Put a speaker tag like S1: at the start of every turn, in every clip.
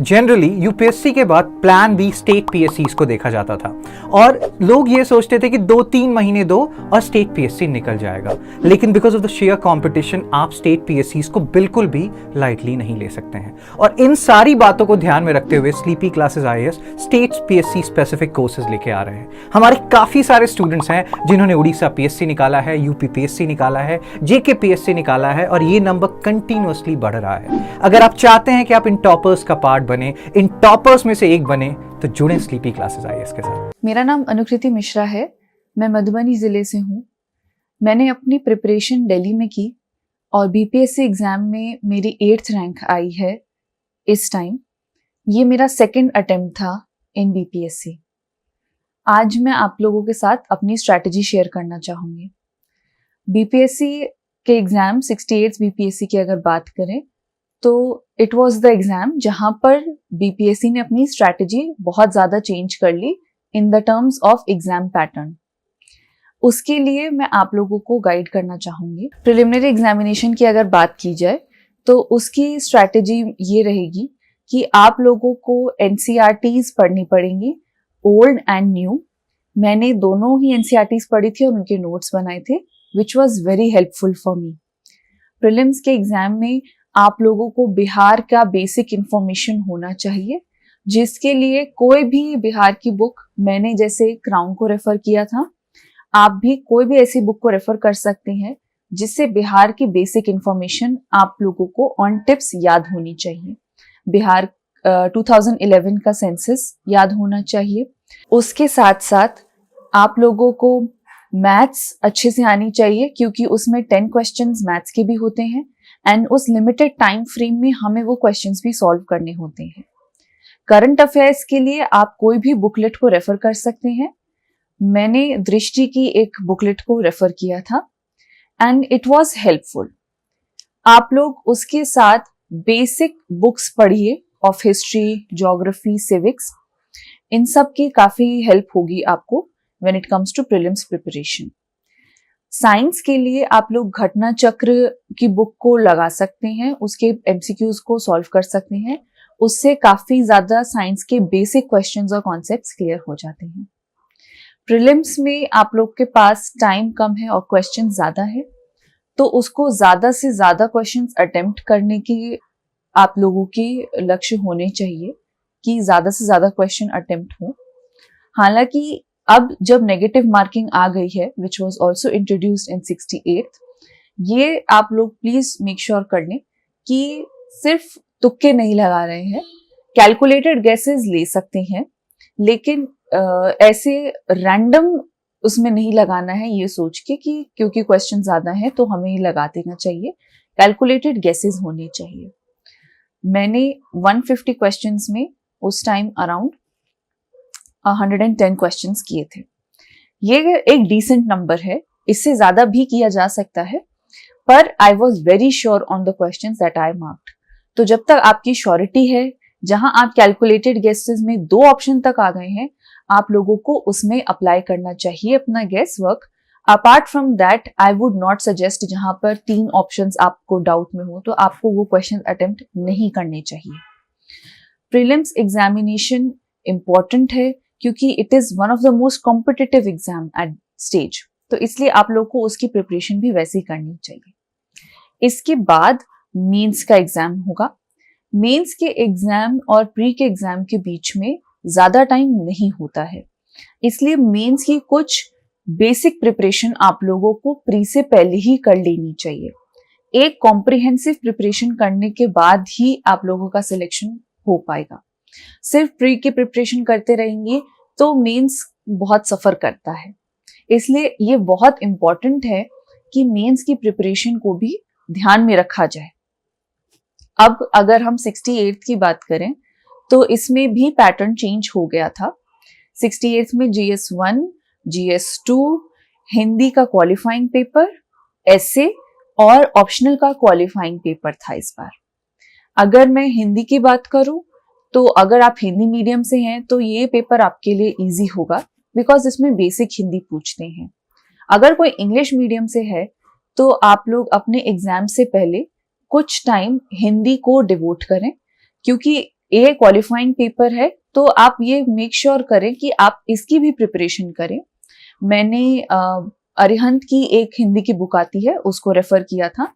S1: Generally UPSC के बाद plan B state पीएससीज को देखा जाता था और लोग ये सोचते थे कि 2-3 महीने दो और स्टेट पीएससी निकल जाएगा। लेकिन because of the share competition आप स्टेट पीएससीज को बिल्कुल भी लाइटली नहीं ले सकते हैं। और इन सारी बातों को ध्यान में रखते हुए sleepy classes IAS state PSC specific courses लेके आ रहे हैं। हमारे काफी सारे स्टूडेंट्स हैं जिन्होंने उड़ीसा पीएससी निकाला है, यूपी पीएससी निकाला है, जेके पीएससी निकाला है और ये नंबर कंटिन्यूअसली बढ़ रहा है। अगर आप चाहते हैं कि आप इन टॉपर्स का पार्ट बने, इन टॉपर्स में से एक बने, तो जुड़े स्लीपी क्लासेस आईएएस के साथ।
S2: मेरा नाम अनुकृति मिश्रा है, मैं मधुबनी जिले से हूँ। मैंने अपनी प्रिपरेशन दिल्ली में की और बीपीएससी एग्जाम में मेरी 8th रैंक आई है इस टाइम। ये मेरा सेकंड अटेम्प्ट था इन बीपीएससी। आज मैं आप लोगों के साथ अपनी स्ट्रैटेजी शेयर करना चाहूँगी। बीपीएससी के एग्जाम 68 बीपीएससी की अगर बात करें तो इट वाज द एग्जाम जहां पर बीपीएससी ने अपनी स्ट्रैटेजी बहुत ज़्यादा चेंज कर ली in the terms of exam pattern. उसके लिए मैं आप लोगों को गाइड करना चाहूँगी। प्रिलिमिनरी एग्जामिनेशन की अगर बात की जाए तो उसकी स्ट्रैटेजी ये रहेगी कि आप लोगों को एनसीईआरटीज पढ़नी पड़ेंगी, ओल्ड एंड न्यू। मैंने दोनों ही एनसीईआरटीज पढ़ी थी और उनके नोट्स बनाए थे, which was very helpful for me. Prelims के एग्जाम में आप लोगों को बिहार का बेसिक इंफॉर्मेशन होना चाहिए, जिसके लिए कोई भी बिहार की बुक, मैंने जैसे क्राउन को रेफर किया था, आप भी कोई भी ऐसी बुक को रेफर कर सकते हैं जिससे बिहार की बेसिक इंफॉर्मेशन आप लोगों को ऑन टिप्स याद होनी चाहिए। बिहार 2011 का सेंसस याद होना चाहिए। उसके साथ साथ आप लोगों को मैथ्स अच्छे से आनी चाहिए, क्योंकि उसमें 10 क्वेश्चंस मैथ्स के भी होते हैं एंड उस लिमिटेड टाइम फ्रेम में हमें वो क्वेश्चंस भी सॉल्व करने होते हैं। करंट अफेयर्स के लिए आप कोई भी बुकलेट को रेफर कर सकते हैं। मैंने दृष्टि की एक बुकलेट को रेफर किया था एंड इट वाज हेल्पफुल। आप लोग उसके साथ बेसिक बुक्स पढ़िए ऑफ हिस्ट्री, ज्योग्राफी, सिविक्स। इन सब की काफी हेल्प होगी आपको when it comes to prelims preparation. Science के लिए आप लोग घटना चक्र की बुक को लगा सकते हैं, उसके एमसीक्यूज को सॉल्व कर सकते हैं। उससे काफी ज्यादा साइंस के बेसिक क्वेश्चंस और कॉन्सेप्ट्स क्लियर हो जाते हैं। प्रीलिम्स में आप लोग के पास टाइम कम है और क्वेश्चन ज्यादा है, तो उसको ज्यादा से ज्यादा क्वेश्चंस अटेम्प्ट करने की आप लोगों के लक्ष्य होने चाहिए कि ज्यादा से ज्यादा क्वेश्चन अटेम्प्ट हो। हालांकि अब जब नेगेटिव मार्किंग आ गई है, which was also introduced in 68th, ये आप लोग प्लीज मेक श्योर कर लें कि सिर्फ तुक्के नहीं लगा रहे हैं। कैलकुलेटेड गेसेस ले सकते हैं, लेकिन ऐसे रैंडम उसमें नहीं लगाना है ये सोच के कि क्योंकि क्वेश्चन ज्यादा है तो हमें लगा देना चाहिए। कैलकुलेटेड गेसेस होने चाहिए। मैंने 150 क्वेश्चंस में उस टाइम अराउंड 110 क्वेश्चंस किए थे। ये एक डिसेंट नंबर है, इससे ज्यादा भी किया जा सकता है, पर I was very sure on the questions that I marked. तो जब तक आपकी श्योरिटी है, जहां आप कैलकुलेटेड गेसेस में 2 ऑप्शन तक आ गए हैं, आप लोगों को उसमें अप्लाई करना चाहिए अपना guess work. Apart from that I would not suggest, जहां पर 3 ऑप्शंस आपको डाउट में हो तो आपको वो क्वेश्चन अटेम्प्ट नहीं करने चाहिए। प्रीलिम्स एग्जामिनेशन इंपॉर्टेंट है क्योंकि it is one of the most competitive exam at stage, तो इसलिए आप लोग को उसकी प्रिपरेशन भी वैसे ही करनी चाहिए। इसके बाद मेंस का एग्जाम होगा। मेंस के एग्जाम और प्री के एग्जाम के बीच में ज्यादा टाइम नहीं होता है, इसलिए मेंस की कुछ बेसिक प्रिपरेशन आप लोगों को प्री से पहले ही कर लेनी चाहिए। एक कॉम्प्रिहेंसिव प्रिपरेशन करने के बाद ही आप लोगों का सिलेक्शन हो पाएगा। सिर्फ प्री की प्रिपरेशन करते रहेंगे तो मेंस बहुत सफर करता है, इसलिए ये बहुत इंपॉर्टेंट है कि मेंस की प्रिपरेशन को भी ध्यान में रखा जाए। अब अगर हम 68th की बात करें तो इसमें भी पैटर्न चेंज हो गया था। 68th में GS1, GS2, हिंदी का क्वालिफाइंग पेपर, एसे और ऑप्शनल का क्वालिफाइंग पेपर था इस बार। अगर मैं हिंदी की बात करूं तो अगर आप हिंदी मीडियम से हैं तो ये पेपर आपके लिए इजी होगा, बिकॉज इसमें बेसिक हिंदी पूछते हैं। अगर कोई इंग्लिश मीडियम से है तो आप लोग अपने एग्जाम से पहले कुछ टाइम हिंदी को डिवोट करें, क्योंकि ये क्वालिफाइंग पेपर है, तो आप ये मेक श्योर करें कि आप इसकी भी प्रिपरेशन करें। मैंने अरिहंत की एक हिंदी की बुक आती है, उसको रेफर किया था,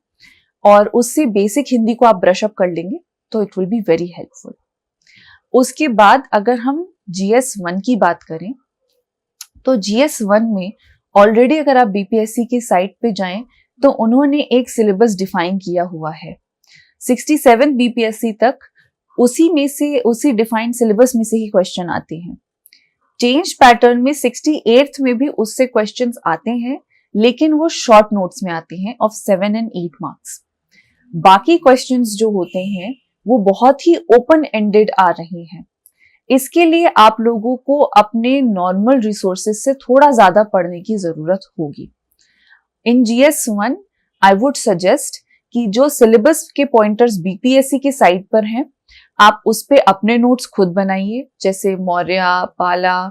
S2: और उससे बेसिक हिंदी को आप ब्रश अप कर लेंगे तो it will be very helpful. उसके बाद अगर हम GS1 की बात करें, तो GS1 में ऑलरेडी अगर आप BPSC की साइट पे जाएं तो उन्होंने एक सिलेबस डिफाइन किया हुआ है। 67 BPSC तक उसी डिफाइंड सिलेबस में से ही क्वेश्चन आते हैं। चेंज पैटर्न में 68th में भी उससे क्वेश्चंस आते हैं, लेकिन वो शॉर्ट नोट्स में आते हैं ऑफ 7 and 8 मार्क्स। बाकी क्वेश्चंस जो होते हैं वो बहुत ही ओपन एंडेड आ रहे हैं। इसके लिए आप लोगों को अपने नॉर्मल रिसोर्सेज से थोड़ा ज्यादा पढ़ने की जरूरत होगी। इन GS1 आई वुड सजेस्ट कि जो सिलेबस के पॉइंटर्स BPSC के साइट पर हैं, आप उस पे अपने नोट्स खुद बनाइए, जैसे मौर्य, पाला,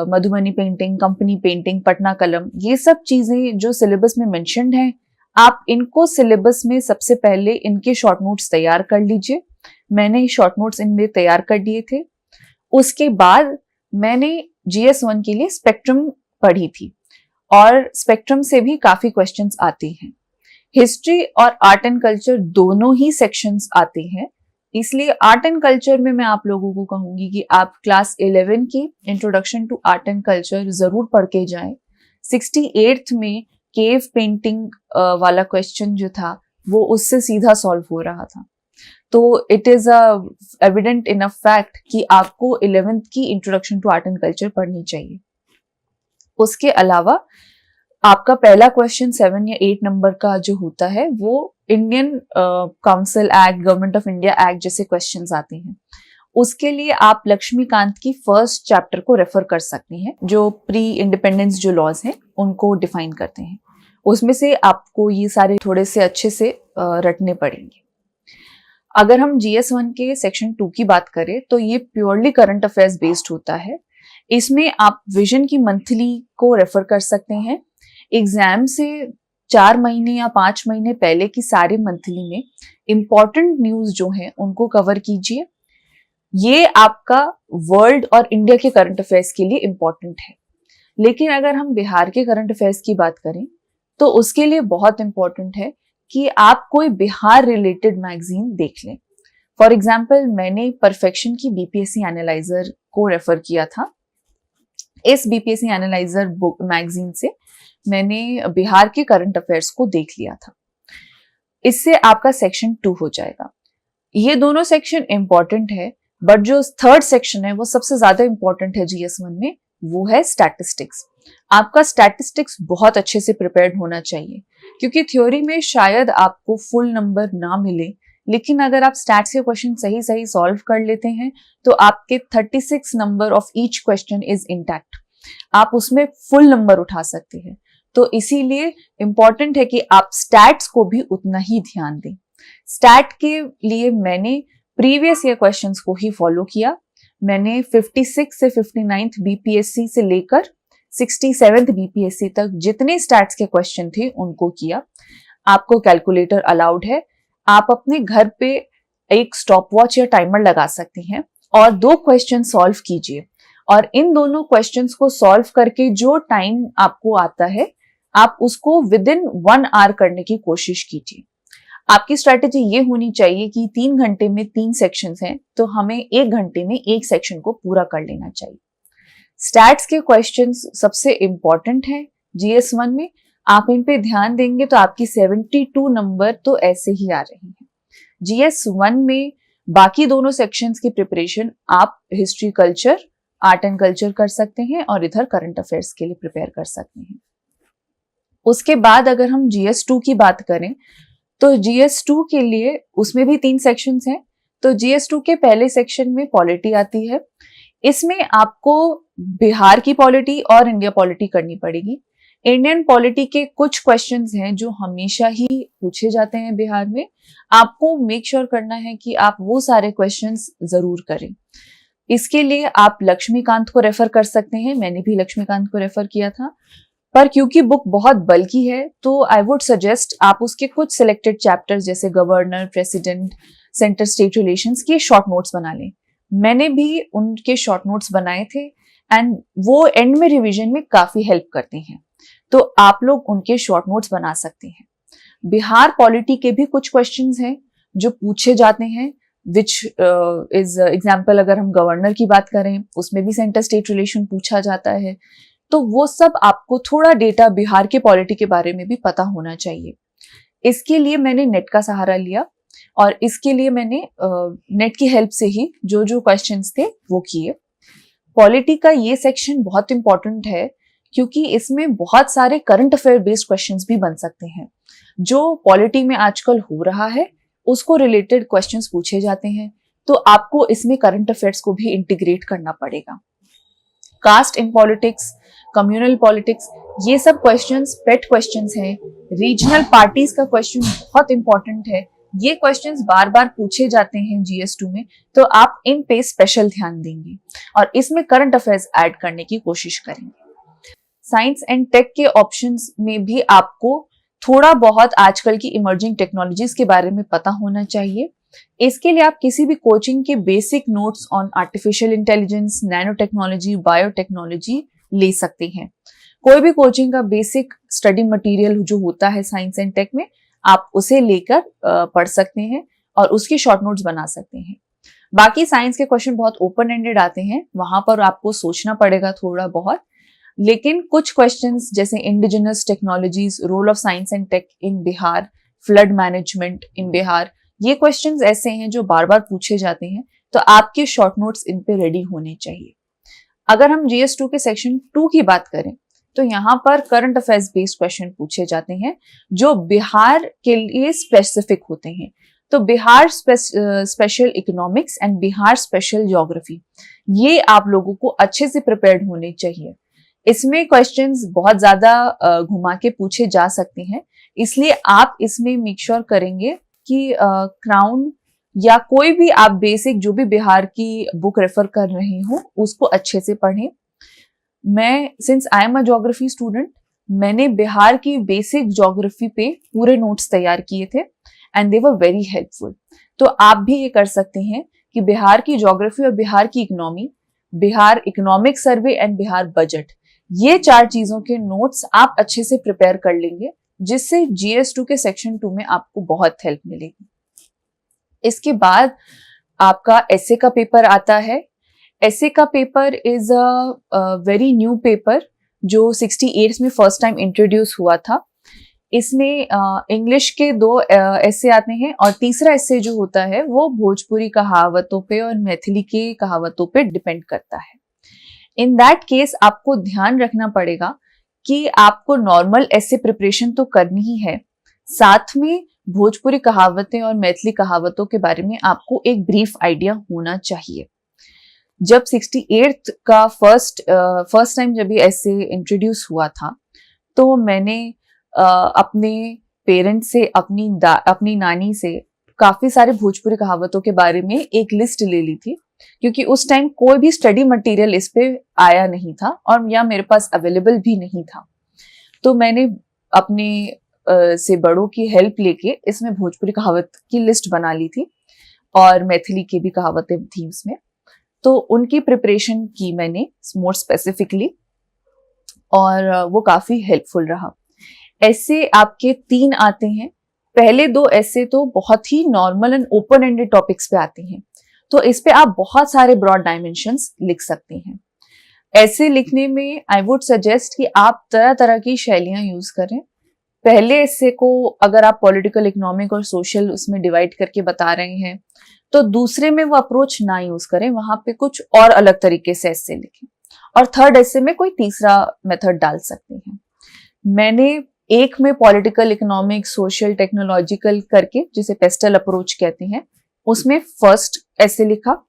S2: Madhubani painting, company painting, Patna कलम, ये सब चीजें जो सिलेबस में मेंशन्ड हैं, आप इनको सिलेबस में सबसे पहले इनके शॉर्ट नोट्स तैयार कर लीजिए। मैंने शॉर्ट नोट्स इनमें तैयार कर दिए थे। उसके बाद मैंने GS1 के लिए स्पेक्ट्रम पढ़ी थी, और स्पेक्ट्रम से भी काफी क्वेश्चंस आते हैं। हिस्ट्री और आर्ट एंड कल्चर दोनों ही सेक्शंस आते हैं, इसलिए आर्ट एंड कल्चर में मैं आप लोगों को कहूंगी कि आप क्लास 11 की introduction to art and culture जरूर पढ़ के जाएं। 68th में केव पेंटिंग वाला क्वेश्चन जो था वो उससे सीधा सॉल्व हो रहा था, तो it is evident enough fact कि आपको 11th की introduction to art and culture पढ़नी चाहिए। उसके अलावा आपका पहला क्वेश्चन 7 या 8 नंबर का जो होता है वो Indian council act, government of India act जैसे क्वेश्चंस आते हैं। उसके लिए आप लक्ष्मीकांत की फर्स्ट चैप्टर को रेफर कर सकते हैं, जो प्री इंडिपेंडेंस जो लॉज हैं उनको डिफाइन करते हैं। उसमें से आपको ये सारे थोड़े से अच्छे से रटने पड़ेंगे। अगर हम GS1 के सेक्शन 2 की बात करें तो ये प्योरली करंट अफेयर्स बेस्ड होता है। इसमें आप विजन की मंथली को रेफर कर सकते हैं। एग्जाम से 4 महीने या 5 महीने पहले की सारे मंथली में इंपॉर्टेंट न्यूज जो हैं उनको कवर कीजिए। ये आपका वर्ल्ड और इंडिया के करंट अफेयर्स के लिए इंपॉर्टेंट है। लेकिन अगर हम बिहार के करंट अफेयर्स की बात करें तो उसके लिए बहुत इंपॉर्टेंट है कि आप कोई बिहार रिलेटेड मैगजीन देख लें। फॉर एग्जाम्पल, मैंने परफेक्शन की BPSC एनालाइजर को रेफर किया था। इस BPSC एनालाइजर बुक मैगजीन से मैंने बिहार के करंट अफेयर्स को देख लिया था। इससे आपका सेक्शन 2 हो जाएगा। ये दोनों सेक्शन इंपॉर्टेंट है, बट जो थर्ड सेक्शन है वो सबसे ज्यादा इंपॉर्टेंट है GS1 में, वो है स्टैटिस्टिक्स। आपका स्टैटिस्टिक्स बहुत अच्छे से प्रिपेयर्ड होना चाहिए, क्योंकि थ्योरी में शायद आपको फुल नंबर ना मिले, लेकिन अगर आप स्टैट्स के क्वेश्चन सही सही सॉल्व कर लेते हैं तो आपके 36 number of each question is intact, आप उसमें फुल नंबर उठा सकते हैं। तो इसीलिए इंपॉर्टेंट है कि आप स्टैट्स को भी उतना ही ध्यान दें। स्टैट के लिए मैंने प्रीवियस ईयर क्वेश्चंस को ही फॉलो किया। मैंने 56 से 59th BPSC से लेकर 67th BPSC तक जितने स्टैट्स के क्वेश्चन थे उनको किया। आपको कैलकुलेटर अलाउड है, आप अपने घर पे एक स्टॉप वॉच या टाइमर लगा सकते हैं और 2 क्वेश्चन सॉल्व कीजिए, और इन दोनों क्वेश्चंस को सॉल्व करके जो टाइम आपको आता है आप उसको विद इन 1 आवर करने की कोशिश कीजिए। आपकी स्ट्रैटेजी ये होनी चाहिए कि 3 घंटे में 3 सेक्शंस हैं, तो हमें 1 घंटे में 1 सेक्शन को पूरा कर लेना चाहिए। स्टैट्स के क्वेश्चंस सबसे इंपॉर्टेंट हैं GS1 में। आप इन पे ध्यान देंगे तो आपकी 72 नंबर तो ऐसे ही आ रहे हैं। GS1 में बाकी दोनों सेक्शंस की प्रिपरेशन आप history culture, art and culture कर सकते हैं, और इधर करंट अफेयर्स के लिए प्रिपेयर कर सकते हैं। उसके बाद अगर हम GS2 की बात करें तो GS2 के लिए उसमें भी 3 सेक्शंस हैं। तो GS2 के पहले सेक्शन में पॉलिटी आती है। इसमें आपको बिहार की पॉलिटी और इंडिया पॉलिटी करनी पड़ेगी। इंडियन पॉलिटी के कुछ क्वेश्चंस हैं जो हमेशा ही पूछे जाते हैं बिहार में। आपको मेक श्योर करना है कि आप वो सारे क्वेश्चंस जरूर करें। इसके लिए आप लक्ष्मीकांत को रेफर कर सकते हैं। मैंने भी लक्ष्मीकांत को रेफर किया था, पर क्योंकि बुक बहुत बल्कि है तो आई वुड सजेस्ट आप उसके कुछ सिलेक्टेड चैप्टर्स जैसे governor, president, centre state relations के शॉर्ट नोट्स बना लें। मैंने भी उनके शॉर्ट नोट्स बनाए थे एंड वो एंड में रिवीजन में काफी हेल्प करते हैं, तो आप लोग उनके शॉर्ट नोट्स बना सकते हैं। बिहार पॉलिटी के भी कुछ क्वेश्चंस हैं जो पूछे जाते हैं, विच इज एग्जाम्पल अगर हम गवर्नर की बात करें उसमें भी सेंटर स्टेट रिलेशन पूछा जाता है, तो वो सब आपको थोड़ा डेटा बिहार के पॉलिटी के बारे में भी पता होना चाहिए। इसके लिए मैंने नेट का सहारा लिया और इसके लिए मैंने नेट की हेल्प से ही जो जो क्वेश्चंस थे वो किए। पॉलिटी का ये सेक्शन बहुत इंपॉर्टेंट है क्योंकि इसमें बहुत सारे करंट अफेयर बेस्ड क्वेश्चंस भी बन सकते हैं। जो पॉलिटी में आजकल हो रहा है उसको रिलेटेड क्वेश्चंस पूछे जाते हैं, तो आपको इसमें करंट अफेयर्स को भी इंटीग्रेट करना पड़ेगा। Caste in politics, communal politics, ये सब क्वेश्चंस पेट क्वेश्चंस हैं। रीजनल पार्टीज का क्वेश्चन बहुत इंपॉर्टेंट है, ये क्वेश्चंस बार बार पूछे जाते हैं GS2 में, तो आप इन पे स्पेशल ध्यान देंगे और इसमें करंट अफेयर्स ऐड करने की कोशिश करेंगे। साइंस एंड टेक के ऑप्शंस में भी आपको थोड़ा बहुत आजकल की इमर्जिंग टेक्नोलॉजीज के बारे में पता होना चाहिए। इसके लिए आप किसी भी कोचिंग के basic notes on artificial intelligence, nano technology, biotechnology ले सकते हैं। कोई भी कोचिंग का बेसिक स्टडी मटेरियल जो होता है साइंस एंड टेक में, आप उसे लेकर पढ़ सकते हैं और उसके शॉर्ट नोट्स बना सकते हैं। बाकी साइंस के क्वेश्चन बहुत ओपन एंडेड आते हैं, वहां पर आपको सोचना पड़ेगा थोड़ा बहुत, लेकिन कुछ क्वेश्चंस जैसे indigenous technologies, role of science and tech in Bihar, flood management in Bihar, ये क्वेश्चंस ऐसे हैं जो बार बार पूछे जाते हैं, तो आपके शॉर्ट नोट्स इन पे रेडी होने चाहिए। अगर हम GS2 के सेक्शन 2 की बात करें तो यहाँ पर करंट अफेयर्स बेस्ड क्वेश्चन पूछे जाते हैं जो बिहार के लिए स्पेसिफिक होते हैं। तो Bihar special economics and Bihar special geography, ये आप लोगों को अच्छे से प्रिपेयर्ड होने चाहिए। इसमें क्वेश्चंस बहुत ज्यादा घुमा के पूछे जा सकते हैं, इसलिए आप इसमें मेक श्योर करेंगे कि क्राउन या कोई भी आप बेसिक जो भी बिहार की बुक रेफर कर रहे हो उसको अच्छे से पढ़ें। मैं since I am a geography student, मैंने बिहार की बेसिक ज्योग्राफी पे पूरे नोट्स तैयार किए थे and they were very helpful. तो आप भी ये कर सकते हैं कि बिहार की ज्योग्राफी और बिहार की economy, Bihar economic survey and Bihar budget, ये 4 चीजों के नोट्स आप अच्छे से प्रिपेयर कर लेंगे, जिससे GS2 के सेक्शन 2 में आपको बहुत हेल्प मिलेगी। इसके बाद आपका एसे का पेपर आता है। एसे का paper is a very new paper जो 68 में फर्स्ट टाइम इंट्रोड्यूस हुआ था। इसमें इंग्लिश के 2 एसे आते हैं और तीसरा एसे जो होता है वो भोजपुरी कहावतों पे और मैथिली के कहावतों पे डिपेंड करता है। इन दैट केस आपको ध्यान रखना पड़ेगा कि आपको नॉर्मल एसे प्रिपरेशन तो करनी ही है, साथ में भोजपुरी कहावतें और मैथिली कहावतों के बारे में आपको एक ब्रीफ आइडिया होना चाहिए। जब 68 का फर्स्ट टाइम जब ये ऐसे इंट्रोड्यूस हुआ था, तो मैंने अपने पेरेंट्स से, अपनी नानी से काफी सारे भोजपुरी कहावतों के बारे में एक लिस्ट ले ली थी, क्योंकि उस टाइम कोई भी स्टडी मटेरियल इस पे आया नहीं था और या मेरे पास अवेलेबल भी नहीं था। तो मैंने अपने से बड़ों की हेल्प लेके इसमें भोजपुरी कहावत की लिस्ट बना ली थी और मैथिली की भी कहावतें थी इसमें। तो उनकी प्रिपरेशन की मैंने मोर स्पेसिफिकली और वो काफी हेल्पफुल रहा। ऐसे आपके 3 आते हैं। पहले 2 ऐसे तो बहुत ही normal and open ended topics पे आते हैं, तो इस पे आप बहुत सारे ब्रॉड डायमेंशंस लिख सकते हैं। ऐसे लिखने में आई वुड सजेस्ट कि आप तरह तरह की शैलियां यूज करें। पहले ऐसे को अगर आप पॉलिटिकल, इकोनॉमिक और सोशल उसमें डिवाइड करके बता रहे हैं, तो दूसरे में वो अप्रोच ना यूज करें, वहां पे कुछ और अलग तरीके से ऐसे लिखें और थर्ड ऐसे में कोई तीसरा मेथड डाल सकते हैं। मैंने एक में पॉलिटिकल, इकोनॉमिक, सोशल, टेक्नोलॉजिकल करके, जिसे पेस्टल अप्रोच कहते हैं, उसमें फर्स्ट ऐसे लिखा।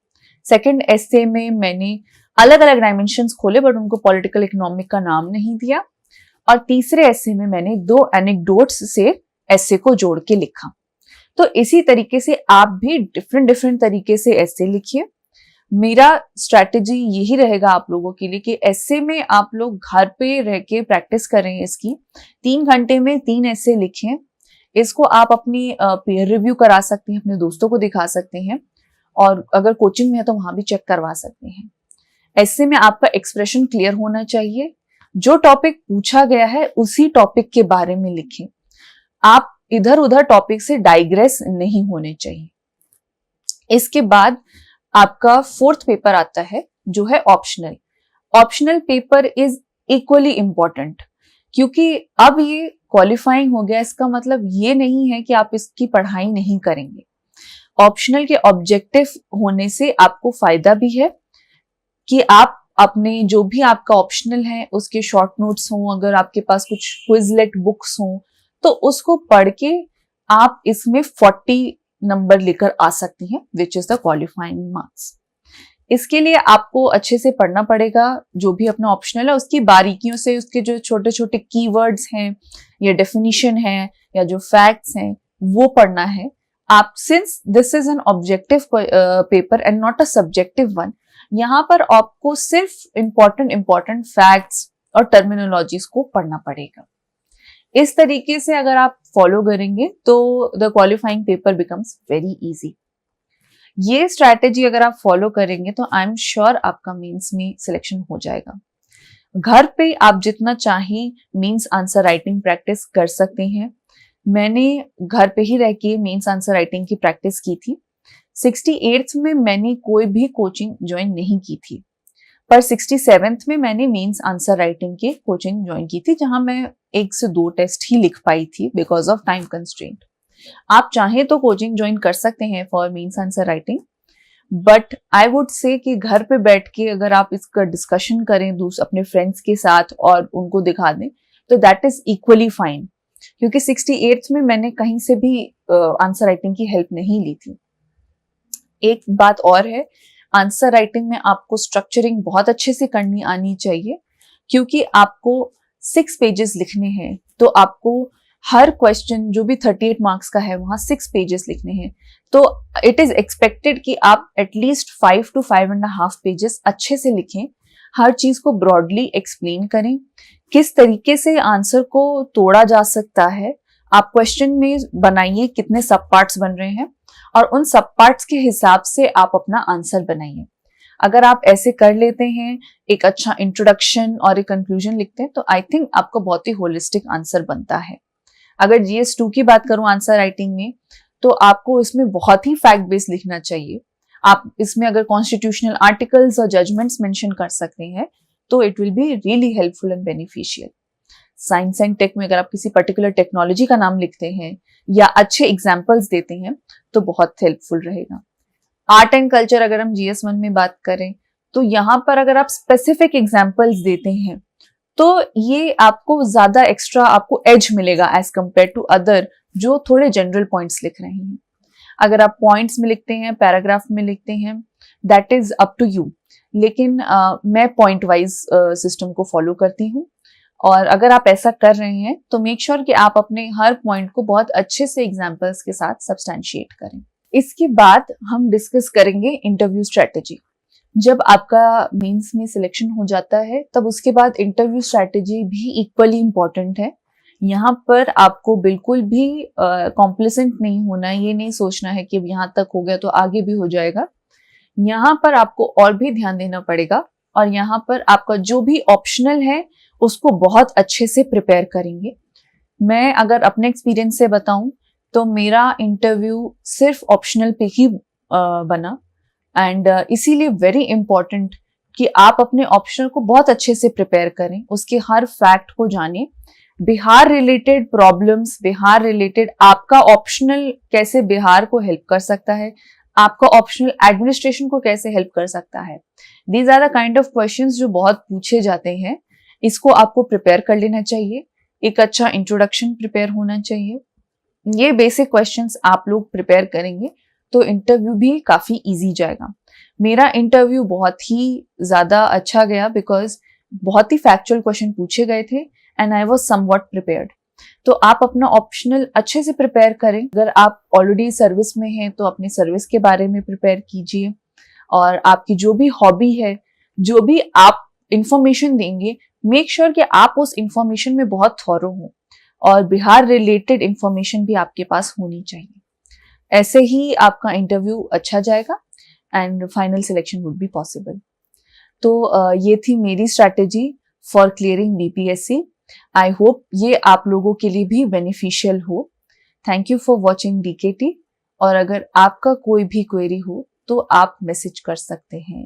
S2: सेकंड ऐसे में मैंने अलग अलग डायमेंशंस खोले बट उनको पॉलिटिकल, इकोनॉमिक का नाम नहीं दिया। और तीसरे ऐसे में मैंने 2 एनेक्डोट्स से ऐसे को जोड़ के लिखा। तो इसी तरीके से आप भी डिफरेंट तरीके से ऐसे लिखिए। मेरा स्ट्रैटेजी यही रहेगा आप लोगों के लिए कि ऐसे में आप लोग घर पे रह के प्रैक्टिस करें इसकी। 3 घंटे में 3 ऐसे लिखें इसको आप अपनी पेयर रिव्यू करा सकते हैं, अपने दोस्तों को दिखा सकते हैं, और अगर कोचिंग में है तो वहां भी चेक करवा सकते हैं। ऐसे में आपका एक्सप्रेशन क्लियर होना चाहिए। जो टॉपिक पूछा गया है उसी टॉपिक के बारे में लिखें। आप इधर उधर टॉपिक से डाइग्रेस नहीं होने चाहिए। इसके बाद आपका फोर्थ पेपर आता है जो है optional. Optional paper is equally important, क्योंकि अब ये क्वालिफाइंग हो गया, इसका मतलब ये नहीं है कि आप इसकी पढ़ाई नहीं करेंगे। ऑप्शनल के ऑब्जेक्टिव होने से आपको फायदा भी है कि आप अपने जो भी आपका ऑप्शनल है उसके शॉर्ट नोट्स हों, अगर आपके पास कुछ क्विजलेट बुक्स हों तो उसको पढ़ के आप इसमें 40 नंबर लेकर आ सकती हैं, which is the qualifying marks. इसके लिए आपको अच्छे से पढ़ना पड़ेगा। जो भी अपना ऑप्शनल है उसकी बारीकियों से, उसके जो छोटे छोटे कीवर्ड्स हैं या डेफिनेशन है या जो फैक्ट्स हैं वो पढ़ना है। आप, since this is an objective paper and not a subjective one, यहाँ पर आपको सिर्फ इंपॉर्टेंट फैक्ट्स और टर्मिनोलॉजीज को पढ़ना पड़ेगा। इस तरीके से अगर आप फॉलो करेंगे तो the qualifying paper becomes very easy. ये स्ट्रैटेजी अगर आप फॉलो करेंगे तो आई एम श्योर आपका मेंस में सिलेक्शन हो जाएगा। घर पे आप जितना चाहें मेंस आंसर राइटिंग प्रैक्टिस कर सकते हैं। मैंने घर पे ही रह के मेंस आंसर राइटिंग की प्रैक्टिस की थी। 68th में मैंने कोई भी कोचिंग ज्वाइन नहीं की थी, पर 67th में मैंने मेंस आंसर राइटिंग की कोचिंग ज्वाइन की थी, जहां मैं 1 से 2 टेस्ट ही लिख पाई थी बिकॉज ऑफ टाइम कंस्ट्रेंट। आप चाहें तो कोचिंग ज्वाइन कर सकते हैं for mains answer writing, but I would say कि घर पे बैठ के अगर आप इसका डिस्कशन करें अपने फ्रेंड्स के साथ और उनको दिखा दें तो दैट इज इक्वली फाइन, क्योंकि 68th में मैंने कहीं से भी आंसर राइटिंग की हेल्प नहीं ली थी। एक बात और है, आंसर राइटिंग में आपको स्ट्रक्चरिंग बहुत अच्छे से करनी आनी चाहिए, क्योंकि आपको 6 पेजेस लिखने हैं, तो आपको हर क्वेश्चन जो भी 38 मार्क्स का है वहां 6 पेजेस लिखने हैं, तो इट इज एक्सपेक्टेड कि आप एटलीस्ट 5 to 5.5 पेजेस अच्छे से लिखें। हर चीज को ब्रॉडली एक्सप्लेन करें, किस तरीके से आंसर को तोड़ा जा सकता है। आप क्वेश्चन में बनाइए कितने सब पार्ट्स बन रहे हैं और उन सब पार्ट्स के हिसाब से आप अपना आंसर बनाइए। अगर आप ऐसे कर लेते हैं, एक अच्छा इंट्रोडक्शन और एक कंक्लूजन लिखते हैं, तो आई थिंक आपका बहुत ही होलिस्टिक आंसर बनता है। अगर GS2 की बात करूं आंसर राइटिंग में, तो आपको इसमें बहुत ही फैक्ट बेस्ड लिखना चाहिए। आप इसमें अगर कॉन्स्टिट्यूशनल आर्टिकल्स और जजमेंट्स मेंशन कर सकते हैं तो it will be really helpful and beneficial. Science and tech में अगर आप किसी पर्टिकुलर टेक्नोलॉजी का नाम लिखते हैं या अच्छे एग्जाम्पल्स देते हैं तो बहुत हेल्पफुल रहेगा। आर्ट एंड कल्चर अगर हम GS1 में बात करें तो यहाँ पर अगर आप स्पेसिफिक एग्जाम्पल्स देते हैं तो ये आपको ज्यादा एक्स्ट्रा आपको एज मिलेगा एज कंपेयर टू अदर जो थोड़े जनरल पॉइंट्स लिख रहे हैं। अगर आप पॉइंट्स में लिखते हैं, पैराग्राफ में लिखते हैं, that is up to you, लेकिन मैं पॉइंट वाइज सिस्टम को फॉलो करती हूँ। और अगर आप ऐसा कर रहे हैं तो मेक श्योर कि आप अपने हर पॉइंट को बहुत अच्छे से एग्जाम्पल्स के साथ सब्सटैंशिएट करें। इसके बाद हम डिस्कस करेंगे इंटरव्यू स्ट्रैटेजी। जब आपका मेंस में सिलेक्शन हो जाता है तब उसके बाद इंटरव्यू स्ट्रैटेजी भी इक्वली इम्पॉर्टेंट है। यहाँ पर आपको बिल्कुल भी कॉम्प्लिसेंट नहीं होना है, ये नहीं सोचना है कि यहाँ तक हो गया तो आगे भी हो जाएगा। यहाँ पर आपको और भी ध्यान देना पड़ेगा और यहाँ पर आपका जो भी ऑप्शनल है उसको बहुत अच्छे से प्रिपेयर करेंगे। मैं अगर अपने एक्सपीरियंस से बताऊं तो मेरा इंटरव्यू सिर्फ ऑप्शनल पे ही बना एंड इसीलिए वेरी इंपॉर्टेंट कि आप अपने ऑप्शनल को बहुत अच्छे से प्रिपेयर करें, उसके हर फैक्ट को जानें। Bihar related problems, Bihar related आपका ऑप्शनल कैसे बिहार को हेल्प कर सकता है, आपका ऑप्शनल एडमिनिस्ट्रेशन को कैसे हेल्प कर सकता है, these are the kind of questions जो बहुत पूछे जाते हैं। इसको आपको प्रिपेयर कर लेना चाहिए। एक अच्छा इंट्रोडक्शन प्रिपेयर होना चाहिए। ये बेसिक क्वेश्चंस आप लोग प्रिपेयर करेंगे तो इंटरव्यू भी काफी इजी जाएगा। मेरा इंटरव्यू बहुत ही ज्यादा अच्छा गया बिकॉज बहुत ही फैक्चुअल क्वेश्चन पूछे गए थे and I was somewhat prepared. तो आप अपना ऑप्शनल अच्छे से प्रिपेयर करें। अगर आप ऑलरेडी सर्विस में हैं तो अपनी सर्विस के बारे में प्रिपेयर कीजिए और आपकी जो भी हॉबी है, जो भी आप इंफॉर्मेशन देंगे, मेक श्योर कि आप उस इंफॉर्मेशन में बहुत थॉरो हो। और बिहार रिलेटेड इंफॉर्मेशन भी आपके पास होनी चाहिए। ऐसे ही आपका इंटरव्यू अच्छा जाएगा and final selection would be possible. तो ये थी मेरी strategy for clearing BPSC. I hope ये आप लोगों के लिए भी बेनिफिशियल हो। Thank you for watching DKT. और अगर आपका कोई भी क्वेरी हो तो आप मैसेज कर सकते हैं